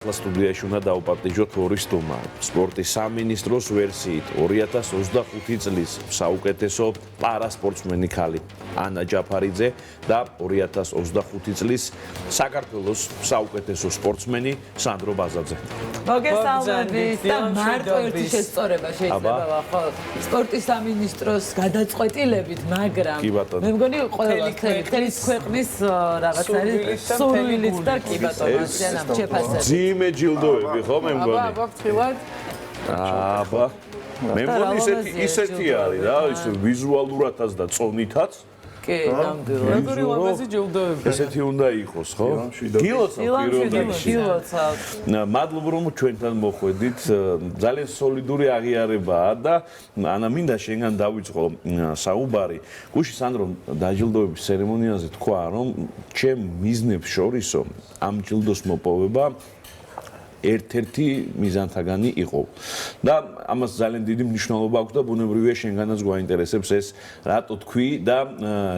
სტუდიაში უნდა დავაპატიჟოთ ორი სტუმარი. სპორტის სამინისტროს ვერსიით 2025 წლის საუკეთესო პარასპორტსმენი ქალი ანა ჯაფარიძე და 2025 წლის საქართველოს საუკეთესო სპორტსმენი სანდრო ბაზაძე. მოგესალმებით და მარტო ერთი შესწორება შეიძლება ხო სპორტის სამინისტროს გადაწყვეტილებით, მაგრამ მე მგონი ყველაფერი ქვეყნის რაღაც არის სურვილით და კი ბატონო ზიანამ შეფასებით. მეჯილდოები ხო მე მგონი. აბა ვთქვათ. აბა მე მგონი ისეთი არის რა, ის ვიზუალურადაც და წონითაც. კი, ნამდვილად. როგორი ლამაზი ჯილდოები. ესეთი უნდა იყოს, ხო? გილოცავ პირველ რიგში. გილოცავ. მადლობა რომ ჩვენთან მოხვედით. ძალიან სოლიდური აღიარებაა და ანა მინდა შენგან დავიწყო საუბარი. გუშინ სანდრო დაჯილდოების ცერემონიაზე თქვა რომ ჩემ მიზნებს შორისო ამ ჯილდოს მოპოვება ერთ-ერთი მიზანთაგანი იყო და ამას ძალიან დიდი მნიშვნელობა აქვს და ბუნებრივია შენგანაც გვაინტერესებს ეს რატო თქვი და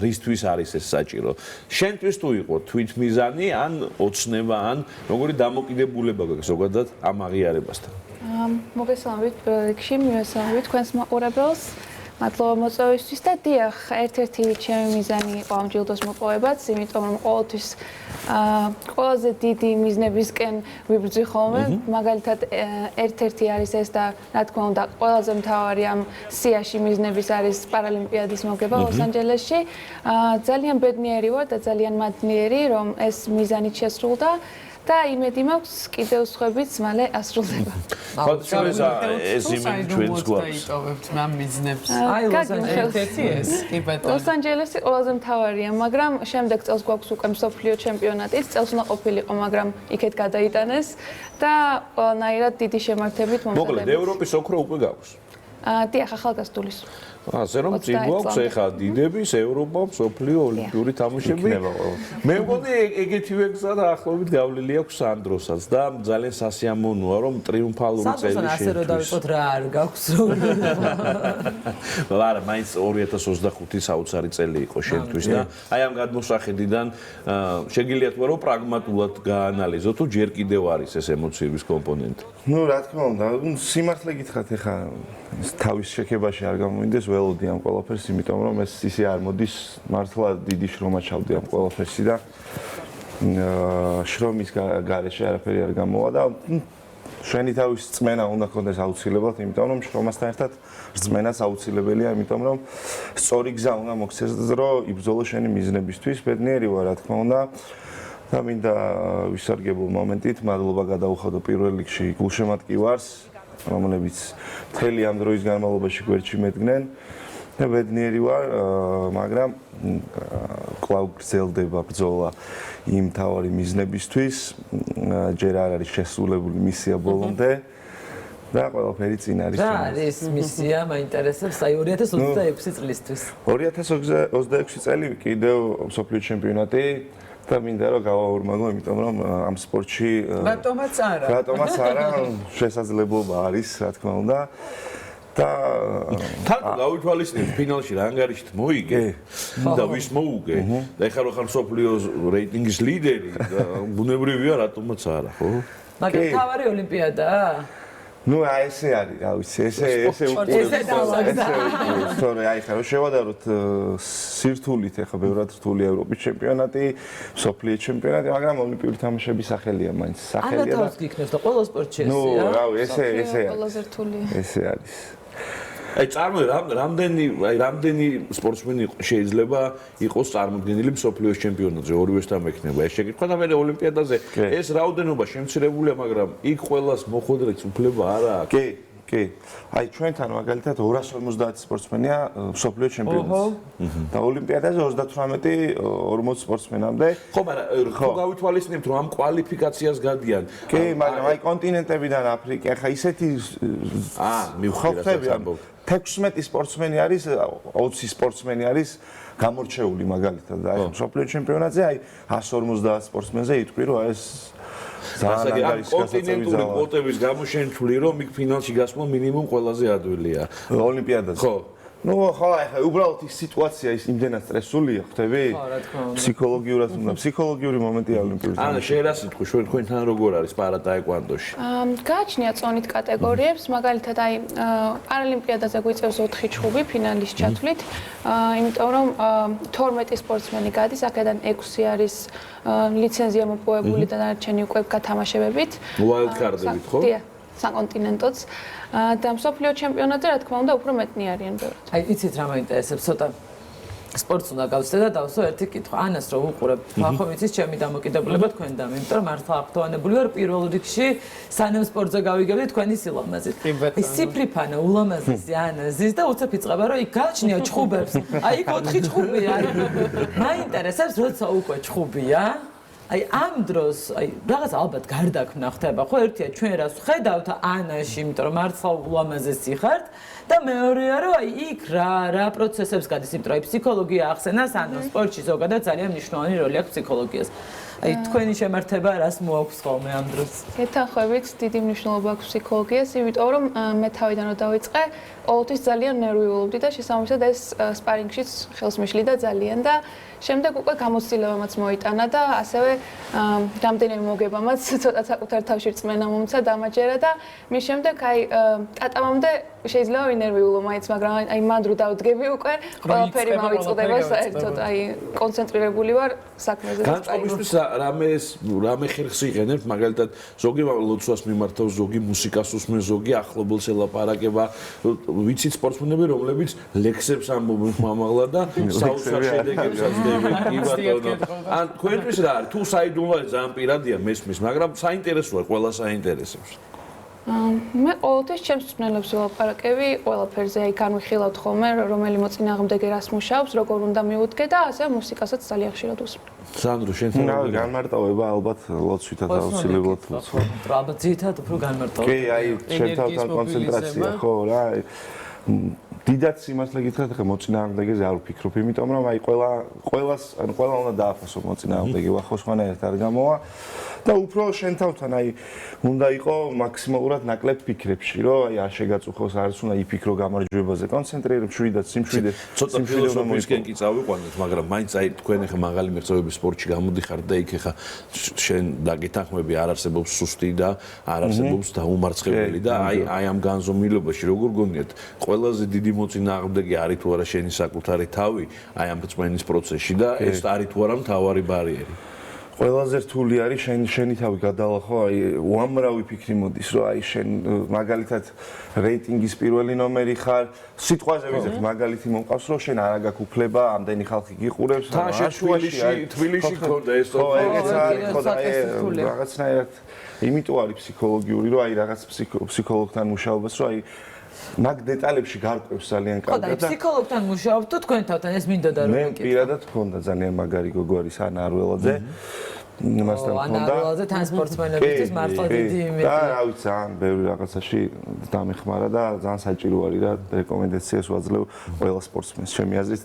რისთვის არის ეს საჭირო. შენთვის თუ იყო თვითმიზანი ან ოცნება ან როგორი დამოკიდებულება გაქვს ზოგადად ამ აღიარებასთან? მოგესალმებით პირველ რიგში, მივესალმებით თქვენს მაყურებელს. მადლობა მოწვევისთვის და დიახ, ერთ-ერთი ჩემი მიზანი იყო ამ ჯილდოს მოპოვებაც, იმიტომ რომ ყოველთვის ყველაზე დიდი მიზნებისკენ ვიბრძვი ხოლმე, მაგალითად ერთ-ერთი არის ეს და რა თქმა უნდა ყველაზე მთავარი ამ სიაში მიზნების არის პარალიმპიადის მოგება ლოს-ანჯელესში. ძალიან ბედნიერი ვარ და ძალიან მადლიერი რომ ეს მიზანით შესრულდა. და იმედი მაქვს კიდევ სხვებიც მალე ასრულდება. ხო, ეს იმედი ჩვენს გვაქვს. დაიტოვებთ ამ მიზნებს. აი, ერთ-ერთი ეს, კი ბატონო. ლოს-ანჯელესი ყველაზე მთავარია, მაგრამ შემდეგ წელს გვაქვს უკვე მსოფლიო ჩემპიონატიც, წელს უნდა ყოფილიყო, მაგრამ იქეთ გადაიტანეს და ყველანაირად დიდი შემართებით მომწადებით. მოკლედ, ევროპის ოქრო უკვე გაქვს. დიახ, ახალგაზრდულის. ასე რომ წინ გვაქვს ეხა დიდების ევროპა, მსოფლიო ოლიმპიური თამაშები. მე მგონი ეგეთივე გზა და ახლობით გავლილი აქვს სანდროსაც და ძალიან სასიამოვნოა რომ ტრიუმფალური წელი სანდროსთან ასე რომ დავიწყოთ რა არ გაქვს რომ არა, მაინც 2025 საოცარი წელი იყო შენთვის და აი ამ გადმოსახედიდან შეგიძლია თქვა რომ პრაგმატულად გაანალიზო თუ ჯერ კიდევ არის ეს ემოციების კომპონენტი. ნუ რა თქმა უნდა, სიმართლე გითხრათ ეხა თავის შექებაში არ გამომინდეს ველოდი ამ ყველაფერს, იმიტომ რომ ეს ისე არ მოდის, მართლა დიდი შრომა ჩავდი ამ ყველაფერსი და შრომის გარეშე არაფერი არ გამოვა და შენი თავის წმენა უნდა ქონდეს აუცილებლად, იმიტომ რომ შრომასთან ერთად რწმენაც აუცილებელია, იმიტომ რომ სწორი გზა უნდა მოგცეს რომ იბრძოლო შენი მიზნებისთვის, ბედნიერი ვარ რა თქმა უნდა. და მინდა ვისარგებლო მომენტით, მადლობა გადაუხადო პირველ რიგში გულშემატკივარს, რომლებიც მთელი ამ დროის განმავლობაში გვერდში მედგნენ და ბედნიერი ვარ, მაგრამ კვლავ გრძელდება ბრძოლა იმ თავარი მიზნებისთვის, ჯერ არ არის შესრულებული მისია ბოლომდე და ყველაფერი წინ არის. რა არის მისია, მაინტერესებს აი 2026 წლისთვის. 2026 წელი კიდევ მსოფლიო ჩემპიონატი და მინდა რომ გავაორმაგო, იმიტომ რომ ამ სპორტში რატომაც არა. რატომაც არა, შესაძლებლობა არის, რა თქმა უნდა. და თან გავითვალისწინებ ფინალში რა ანგარიშით მოიგე და ვის მოუგე და ეხლა რო ხარ მსოფლიო რეიტინგის ლიდერი და ბუნებრივია რატომაც არა, ხო? მაგრამ თავარი ოლიმპიადაა? ნუ აი ესე არის, რა ვიცი, ესე უყურებს. თორე აი ხა რო შევადაროთ სირთულით, ეხა ბევრად რთული ევროპის ჩემპიონატი, მსოფლიო ჩემპიონატი, მაგრამ ოლიმპიური თამაშების სახელია მაინც, სახელია და თავს გიქნევს და ყველა სპორტში ესეა. ნუ რა ვიცი, ესე ყველაზე რთული. ესე არის. აი რამდენი სპორტსმენი შეიძლება იყოს წარმოდგენილი მსოფლიოს ჩემპიონატზე, ორივესთან მექნება ეს შეკითხვა და მე ოლიმპიადაზე ეს რაოდენობა შემცირებულია, მაგრამ იქ ყველას მოხვედრიც უფლება არა აქვს. კი. აი ჩვენთან მაგალითად 250 სპორტსმენია მსოფლიო ჩემპიონატზე. და ოლიმპიადაზე 38-40 სპორტსმენამდე. ხო, მაგრამ ხო გავითვალისწინებთ რომ ამ კვალიფიკაციას გადიან. კი, მაგრამ აი კონტინენტებიდან აფრიკა, ხა ისეთი მივხვდები ამბობ. 16 სპორტსმენი არის, 20 სპორტსმენი არის გამორჩეული მაგალითად და აი მსოფლიო ჩემპიონატზე აი 150 სპორტსმენზე იტყვი რომ ეს ძალიან არის კონტინენტური კვოტების გამო შენ თვლი რომ იქ ფინალში გასვლა მინიმუმ ყველაზე ადვილია ოლიმპიადაზე. ხო. ნუ ხო, ახლა უბრალოდ ის სიტუაცია ის იმდენად სტრესულია, ხვდები? ხო, რა თქმა უნდა. ფსიქოლოგიურად უნდა, ფსიქოლოგიური მომენტი ოლიმპიური. ანა, შენ რა სიტყვი, თქვენთან როგორ არის პარატაეკვანდოში? გააჩნია წონით კატეგორიებს, მაგალითად აი პარალიმპიადაზე გვიწევს 4 ჩხუბი ფინალის ჩათვლით, იმიტომ რომ 12 სპორტსმენი გადის, აქედან 6 არის ლიცენზია მოპოვებული და დანარჩენი უკვე გათამაშებებით. Wild card-ებით, ხო? დიახ, საკონტინენტოც. და მსოფლიო ჩემპიონატზე რა თქმა უნდა უფრო მეტნი არიან ბევრად. აი, იცით რა მაინტერესებს, ცოტა სპორტს უნდა გავსწრე და დავსო ერთი კითხვა. ანას რო უყურებ, ახლა ვიცით ჩემი დამოკიდებულება თქვენთან, იმიტომ რომ მართლა აქტუალებული ვარ პირველ რიგში, სანამ სპორტზე გავიგებდი თქვენი სილამაზით. ის ციფრიფანა ულამაზესი ანა ზის და უცებ იწყება რომ იქ გააჩნია ჩხუბებს. აი, იქ 4 ჩხუბია. მაინტერესებს როცა უკვე ჩხუბია. აი ამ დროს აი რაღაც ალბათ გარდაქმნა ხდება ხო ერთია ჩვენ რას ხედავთ ანაში იმიტომ რომ მართლა ულამაზესი ხართ და მეორეა რომ აი იქ რა პროცესებს გადის იმიტომ რომ აი ფსიქოლოგია ახსენას ანუ სპორტში ზოგადად ძალიან მნიშვნელოვანი როლი აქვს ფსიქოლოგიას აი თქვენი შემართება რას მოაქვს ხოლმე ამ დროს გეთანხმებით დიდი მნიშვნელობა აქვს ფსიქოლოგიას იმიტომ რომ მე თავიდან რომ დავიწყე ყოველთვის ძალიან ნერვიულობდი და შესაბამისად ეს სპარინგშიც ხელს მიშლიდა ძალიან და შემდეგ უკვე გამოცდილებამაც მოიტანა და ასევე რამდენიმე მოგებამაც ცოტა საკუთარ თავში რწმენა მომცა დამაჯერა და მის შემდეგ აი ტატამამდე შეიძლება ვინერვიულო მაინც მაგრამ აი მანდ რო დავდგები უკვე ყველაფერი მავიწყდება საერთოდ აი კონცენტრირებული ვარ საქმეზე განწყობისთვის რამე ხერხს იყენებთ მაგალითად ზოგი ლოცვას მიმართავს ზოგი მუსიკას უსმენს ზოგი ახლობელს ელაპარაკება ვიცით სპორტსმენები რომლებიც ლექსებს ამბობენ მამაღლა და საოცარ შედეგებს აძლევენ კი ბატონო ან თქვენთვის რა არის თუ საიდუმლო არის ძალიან პირადია მესმის მაგრამ საინტერესოა ყველა საინტერესებს მე ყოველთვის ჩემს მწვრთნელებს ველაპარაკები ყველაფერზე აი განვიხილავთ ხოლმე რომელი მოწინააღმდეგე რას მუშაობს როგორ უნდა მიუდგე და ასე მუსიკასაც ძალიან ხშირად ვუსმენ სანდრო შენთან განმარტავება ალბათ ლოცვითად აუცილებლად ალბათ ძირითადად უფრო განმარტავება კი აი ჩემთან კონცენტრაცია ხო რა დიდად სიმართლე გითხრათ ხა მოწინააღმდეგეზე არ ვფიქრობ იმიტომ რომ აი ყველას ანუ ყველა უნდა დააფასო მოწინააღმდეგე ვახო სხვანაირად არ გამოვა და უფრო შენ თავთან აი უნდა იყო მაქსიმალურად ნაკლებ ფიქრებში რომ აი არ შეგაწუხოს არის უნდა იფიქრო გამარჯვებაზე კონცენტრირებ შვიდად სიმშვიდე ცოტა ფილოსოფიისკენ კი წავიყვანოთ მაგრამ მაინც აი თქვენ ახლა მაღალი მიღწევების სპორტში გამოდიხართ და იქ ახლა შენ დაგეთანხმები არ არსებობს სუსტი და არ არსებობს დაუმარცხებელი და აი ამ განზომილობაში როგორ გონიათ ყველაზე დიდი მოწინააღმდეგე არის თუ არა შენი საკუთარი თავი აი ამ წმენის პროცესში და ეს არის თუ არა მთავარი ბარიერი ყველაზე რთული არის შენი თავი გადალახო აი უამრავი ფიქრი მოდის რომ აი შენ მაგალითად რეიტინგის პირველი ნომერი ხარ სიტყვაზე ვიზეთ მაგალითი მომყავს რომ შენ არა გაქვს უფლება ამდენი ხალხი გიყურებს თბილისში ქონდა ეს ხო ეგეც არის ხო და რაღაცნაირად იმიტომ არის ფსიქოლოგიური რომ აი რაღაც ფსიქოლოგთან მუშაობას რომ აი მაგ დეტალებში გარკვევს ძალიან კარგად და ფსიქოლოგთან მუშაობთ თუ თქვენ თავთან ეს მინდოდა რომ მე პირადად მქონდა ძალიან მაგარი გოგო არის ანა არველაძე იმასთან მქონდა ანა არველაძე თან სპორტსმენებისთვის მართლა დიდი იმედი და რა ვიცი ძალიან ბევრი რაღაცაში დამეხმარა და ძალიან საჭირო არის რა რეკომენდაციას ვაძლევ ყველა სპორტსმენს ჩემი აზრით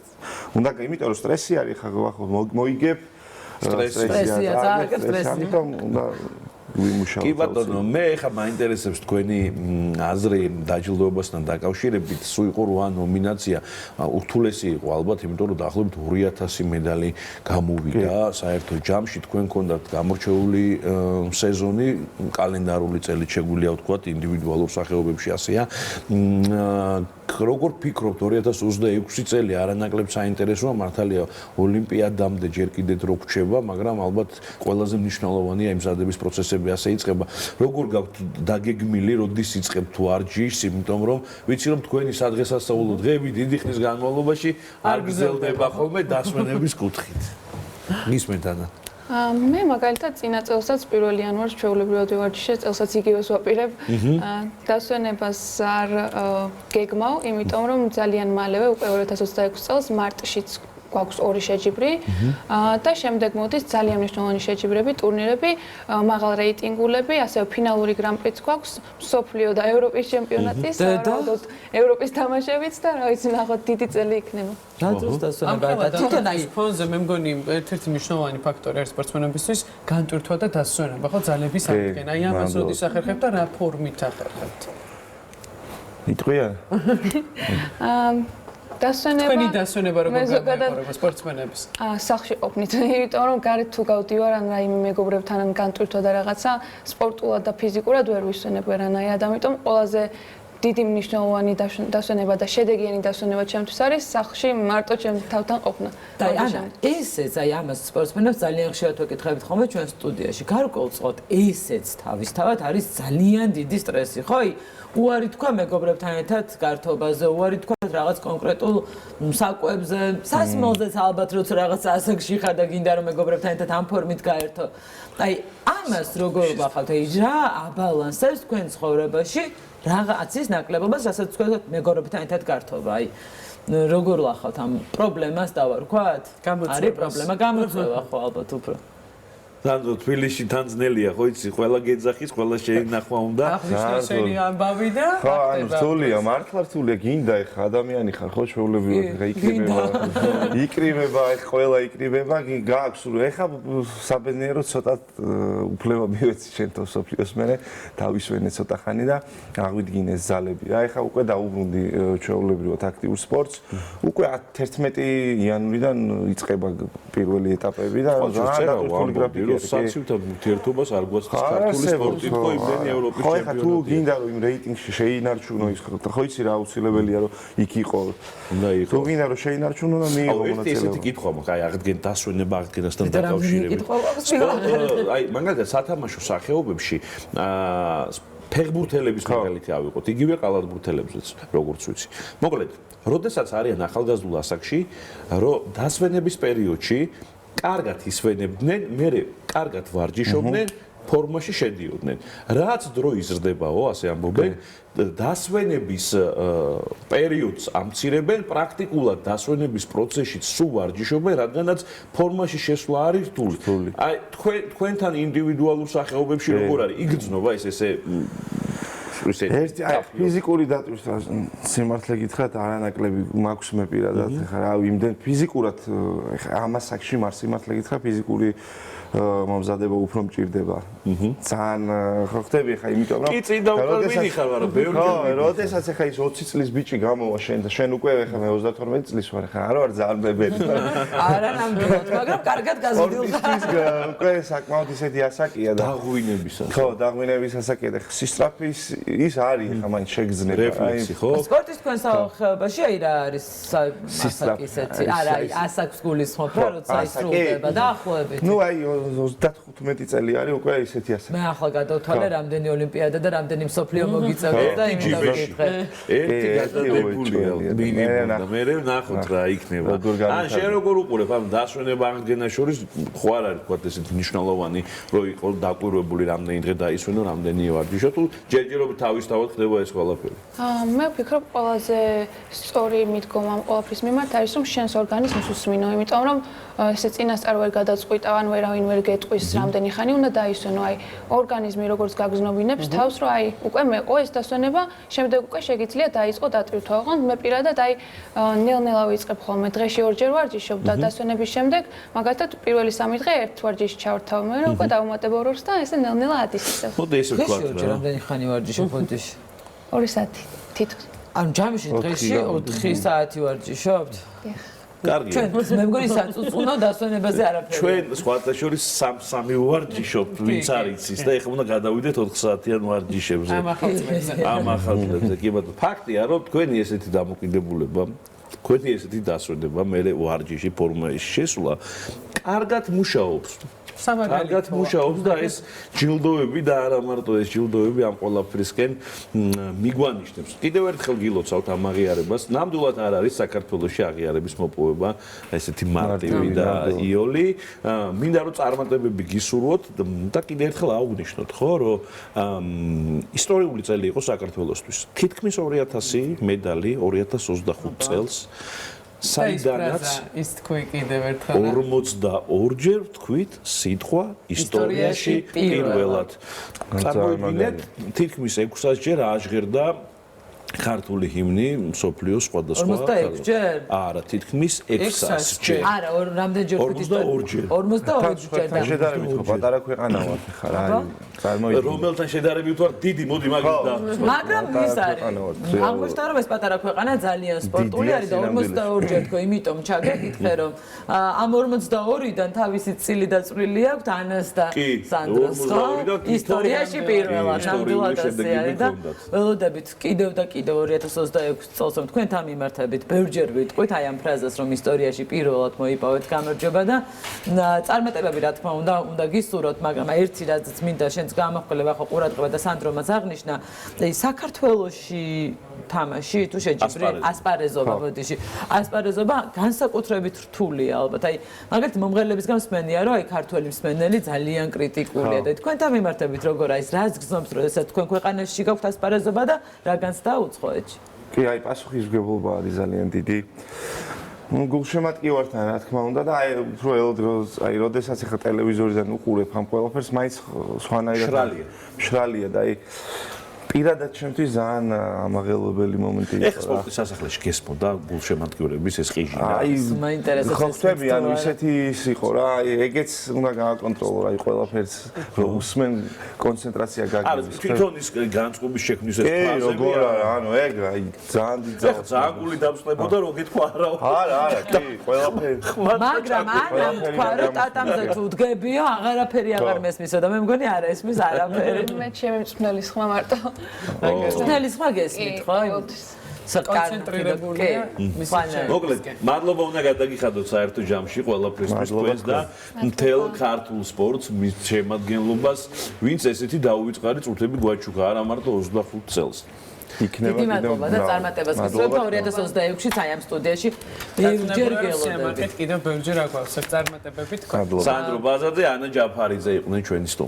უნდა იმიტომ რომ სტრესი არის ხა მოიგებ სტრესია ძალიან სტრესი ამიტომ უნდა კი ბატონო მე ხა მაინტერესებს თქვენი აზრი დაჯილდოებასთან დაკავშირებით სულ იყო 8 ნომინაცია ურთულესი იყო ალბათ იმიტომ რომ დაახლოებით 2000 медаლი გამოვიდა საერთო ჯამში თქვენ გქონდათ გამორჩეული სეზონი კალენდარული წელი შეგვიძლია ვთქვათ ინდივიდუალურ სახეობებში ასეა როგორ ფიქრობთ 2026 წელი არანაკლებ საინტერესოა მართალია ოლიმპიადამდე ჯერ კიდევ დრო გრჩება მაგრამ ალბათ ყველაზე მნიშვნელოვანია იმზადების პროცესები ასე იწყება როგორ გაქვთ დაგეგმილი როდის იწყებთ თუ არ ჯიშს იმიტომ რომ ვიცი რომ თქვენი სადღესასწაულო დღეები დიდი ხნის განმავლობაში არ გრძელდება ხოლმე დასვენების კუთხით გისმენთ ანა მე მაგალითად წინა წელსაც 1 იანვარს ჩვეულებრივად ვივარჯიშე, წელსაც იგივეს ვაპირებ. დასვენებას არ გეგმავ, იმიტომ რომ ძალიან მალევე უკვე 2026 წელს მარტშიც გვაქვს 2 შეჯიბრი და შემდეგ მოდის ძალიან მნიშვნელოვანი შეჯიბრები, ტურნირები, მაღალ რეიტინგულები, ასევე ფინალური გრან-პრიც გვაქვს, მსოფლიო და ევროპის ჩემპიონატის, რაოდენობით ევროპის თამაშებიც და რა ვიცი, ნახოთ დიდი წელი იქნება. რა დროს დასვენება და თვითონ აი ფონზე მე მგონი ერთ-ერთი მნიშვნელოვანი ფაქტორი არის სპორტსმენებისთვის განტვირთვა და დასვენება, ხო ძალების აღდგენა. აი ამას როდის ახერხებთ და რა ფორმით ახერხებთ? იტყვია? თქვენი დასვენება როგორ გამოიყურება სპორტსმენების? სახლში ყოფნით, იმიტომ რომ გარეთ თუ გავდივარ ან რაიმე მეგობრებთან ან განტვირთვა და რაღაცა სპორტულად და ფიზიკურად ვერ ვისვენებ ვერანაირად, ამიტომ ყველაზე დიდი მნიშვნელოვანი დასვენება და შედეგიანი დასვენება ჩემთვის არის სახლში მარტო ჩემ თავთან ყოფნა. და ანა, ესეც აი ამას სპორტსმენებს ძალიან ხშირად ვეკითხებით ხოლმე ჩვენ სტუდიაში. გარკვეულწილად ესეც თავისთავად არის ძალიან დიდი სტრესი, ხო? უარი თქვა მეგობრებთან ერთად გართობაზე, უარი თქვა რაღაც კონკრეტულ საკვებზე, სასმელზეც ალბათ როცა რაღაც ასაკში ხარ და გინდა რომ მეგობრებთან ერთად ამ ფორმით გაერთო. აი ამას როგორ ვახავთ? აი რა აბალანსებს თქვენ ცხოვრებაში რაღაცის ნაკლებობას, რასაც თქვენ მეგობრებთან ერთად გართობა. აი როგორ ვახავთ ამ პრობლემას დავარქვათ? არის პრობლემა, გამოწვევა ხო ალბათ უფრო. თანდო თბილისში თან ძნელია, ხო იცი, ყველა გეძახის, ყველა შეინახვა უნდა. აღნიშნა შენი ამბავი და ხო, ანუ რთულია, მართლა რთულია, გინდა ეხა ადამიანი ხარ, ხო, ჩვეულებრივად ეხა იკრიბება, ეხა ყველა იკრიბება, გააქვს რომ ეხა საბედნიეროდ ცოტა უფლება მივეცი შენთო სოფლიოს მერე, დავისვენე ცოტა ხანი და აღვიდგინეს ზალები. რა ეხა უკვე დაუბრუნდი ჩვეულებრივად აქტიურ სპორტს. უკვე 11 იანვრიდან იწყება პირველი ეტაპები და რა გრაფიკი საცივთან ურთიერთობას არ გვაცხადებს ქართული სპორტით, ხო იმდენი ევროპის ჩემპიონატი. ხო, თუ გინდა რომ იმ რეიტინგში შეინარჩუნო ის, ხო იცი რა აუცილებელია რომ იქ იყო. უნდა იყო. თუ გინდა რომ შეინარჩუნო და მიიღო მონაწილეობა. ესეთი კითხვა მაქვს, აი აღდგენ დასვენება აღდგენასთან დაკავშირებით. აი მაგალითად სათამაშო სახეობებში ფეხბურთელების მაგალითი ავიღოთ, იგივე კალათბურთელებზეც, როგორც ვიცი. მოკლედ, როდესაც არიან ახალგაზრდულ ასაკში, რომ დასვენების პერიოდში კარგად ისვენებდნენ, მერე კარგად ვარჯიშობდნენ, ფორმაში შედიოდნენ. რაც დრო იზრდებაო, ასე ამბობენ, დასვენების პერიოდს ამცირებენ, პრაქტიკულად დასვენების პროცესში სულ ვარჯიშობენ, რადგანაც ფორმაში შესვლა არის რთული. აი, თქვენთან ინდივიდუალურ სახეობებში როგორ არის? იგრძნობა ესე ერთი აი ფიზიკური დატვირთვა სიმართლე გითხრათ არანაკლები მაქვს მე პირადად ხა რა იმდენ ფიზიკურად ხა ამას აქში მარ სიმართლე გითხრა ფიზიკური მომზადება უფრო მჭირდება. ძალიან ხო ხტები ხა იმიტომ რომ კი წინ დავკარვინი ხარ მაგრამ ბევრი ხო როდესაც ხა ის 20 წლის ბიჭი გამოვა შენ და შენ უკვე ხა მე 32 წლის ვარ ხა არ ვარ ძალიან ბებერი. არა ნამდვილად მაგრამ კარგად გაზრდილ ხარ. უკვე საკმაოდ ისეთი ასაკია და დაღვინებისა. ხო დაღვინების ასაკია და სისტრაფის ის არის ხა მაინც შეგრძნება. რეფლექსი ხო? სპორტის თქვენ სახეობაში აი რა არის ასაკი ისეთი? არა აი ასაკს გულისხმობ რა როცა ისრულდება დაახლოებით. ნუ აი 35 წელი არის უკვე ისეთი ასაკი. მე ახლა გადავთვალე რამდენი ოლიმპიადა და რამდენი მსოფლიო მოგიწევდა და იმით დავიკითხე. ერთი გადადებულია მინიმუმ და მე ნახოთ რა იქნება. ან შენ როგორ უყურებ ამ დასვენება აღდგენას შორის ხო არ არის თქვა ესეთი მნიშვნელოვანი რომ იყო დაკვირვებული რამდენი დღე დაისვენო რამდენი ვარჯიშო თუ ჯერჯერობით თავისთავად ხდება ეს ყველაფერი. მე ვფიქრობ ყველაზე სწორი მიდგომა ამ ყველაფრის მიმართ არის რომ შენს ორგანიზმს უსმინო, იმიტომ რომ ესე წინასწარ ვერ გადაწყვიტავ ან ვერავინ ვერ გეტყვის რამდენი ხანი უნდა დაისვენო. აი ორგანიზმი როგორც გაგზნობინებს თავს რომ აი უკვე მეყო ეს დასვენება, შემდეგ უკვე შეგიძლია დაიწყო დატვირთვა. ოღონდ მე პირადად აი ნელ-ნელა ვიწყებ ხოლმე დღეში ორჯერ ვარჯიშობ და დასვენების შემდეგ მაგალითად პირველი 3 დღე ერთ ვარჯიშს ჩავრთავ, მე უკვე დავუმატებ ორ-ორს და ესე ნელ-ნელა ადისწევ. მოდი ესე ვთქვა რა. რამდენი ხანი ვარჯიშობ ბოდიში? 2 საათი თითოს. ანუ ჯამში დღეში 4 საათი ვარჯიშობთ? დიახ. კარგი. ჩვენ მე მგონი საწუწუნო დასვენებაზე არაფერი. ჩვენ სხვათა შორის 3 ვარჯიშობთ, ვინც არ იცის და ეხლა უნდა გადავიდეთ 4 საათიან ვარჯიშებზე. ამ ახალწლებზე. კი ბატონო, ფაქტია რომ თქვენი ესეთი დამოკიდებულება, თქვენი ესეთი დასვენება, მე ვარჯიში ფორმაში შესვლა, კარგად მუშაობს. კარგად მუშაობს და ეს ჯილდოები და არა მარტო ეს ჯილდოები ამ ყველაფრისკენ მიგვანიშნებს. კიდევ ერთხელ გილოცავთ ამ აღიარებას. ნამდვილად არ არის საქართველოში აღიარების მოპოვება ესეთი მარტივი და იოლი. მინდა რომ წარმატებები გისურვოთ და კიდევ ერთხელ აღვნიშნოთ, ხო, რომ ისტორიული წელი იყო საქართველოსთვის. თითქმის 2000 მედალი 2025 წელს. საიდანაც ის თქვი კიდევ ერთხელ 42-ჯერ თქვით სიტყვა ისტორიაში პირველად. წარმოიდგინეთ, თითქმის 600-ჯერ აჟღერდა ქართული ჰიმნი მსოფლიოს სხვადასხვა 46 ჯერ? არა, თითქმის 600 ჯერ. არა, რამდენჯერ თქვით ისტორია? 42 ჯერ. 42 ჯერ და შედარებით ხო პატარა ქვეყანა ვართ ხარ აი წარმოიდგინე რომელთან შედარებით ვარ დიდი მოდი მაგით და მაგრამ ის არის აღმოჩნდა რომ ეს პატარა ქვეყანა ძალიან სპორტული არის და 42 ჯერ თქო იმიტომ ჩაგეკითხე რომ ამ 42-დან თავისი წილი და წვლილი აქვს ანას და სანდროს ხო ისტორიაში პირველად ნამდვილად ასე არის და ველოდებით კიდევ და კიდევ 2026 წელს რომ თქვენ თან მიმართებით ბევრჯერ ვიტყვით აი ამ ფრაზას რომ ისტორიაში პირველად მოიპოვეთ გამარჯვება და წარმატებები რა თქმა უნდა გისურვოთ მაგრამ ერთი რაც მინდა შენს გამოხმელება ხო ყურადღება და სანდრომაც აღნიშნა აი საქართველოში თამაში თუ შეჯიბრი ასპარეზობა ბოდიში ასპარეზობა განსაკუთრებით რთულია ალბათ აი მაგალითად მომღერლების გამსმენია რომ აი ქართველი მსმენელი ძალიან კრიტიკულია და თქვენთან მიმართებით როგორ არის რას გზნობთ რომ ესა თქვენ ქვეყანაში გაქვთ ასპარეზობა და რაგანს დაუწყოეთში კი აი პასუხისმგებლობა არის ძალიან დიდი გულშემატკივართან რა თქმა უნდა და აი უფრო ელოდროს აი როდესაც ახლა ტელევიზორიდან უყურებ ამ ყველაფერს მაინც სხვანაირად მშრალია და აი პირადად ჩემთვის ძალიან ამაღელვებელი მომენტი იყო. ეხლა სპორტის სასახლეში გესმოდა გულშემატკივრების ეს ყიჟი რა. აი ხოხტები ანუ ისეთი ის იყო რა, აი ეგეც უნდა გააკონტროლო, აი ყველაფერს რომ უსმენ კონცენტრაცია გაგებს. არა, თვითონ ის განწყობის შექმნის ეს ფაზები. კი, როგორ არა, ანუ ეგ აი ძალიან დიდი ძალიან გული დავწლებოდა რომ გეთქვა არა. არა, კი, ყველაფერი. მაგრამ არა თქვა რომ ტატამზე თუ დგებიო, აღარაფერი აღარ მესმისო და მე მგონი არა ესმის არაფერი. მე ჩემწმნელის ხმა მარტო წნელის ხმა გესმით ხო? კონცენტრირებულია მის მოკლედ, მადლობა უნდა გადაგიხადოთ საერთო ჯამში ყველაფრისთვის თქვენს და მთელ ქართულ სპორტს მის შემადგენლობას, ვინც ესეთი დაუვიწყარი წუთები გვაჩუქა, არა მარტო 25 წელს. იქნება დიდი მადლობა და წარმატებას გისურვებთ 2026-ში აი ამ სტუდიაში ბევრჯერ გელოდებით. კიდევ ბევრჯერ აგვაქვს წარმატებები თქვენ. სანდრო ბაზაძე, ანა ჯაფარიძე იყვნენ ჩვენი სტუმრები.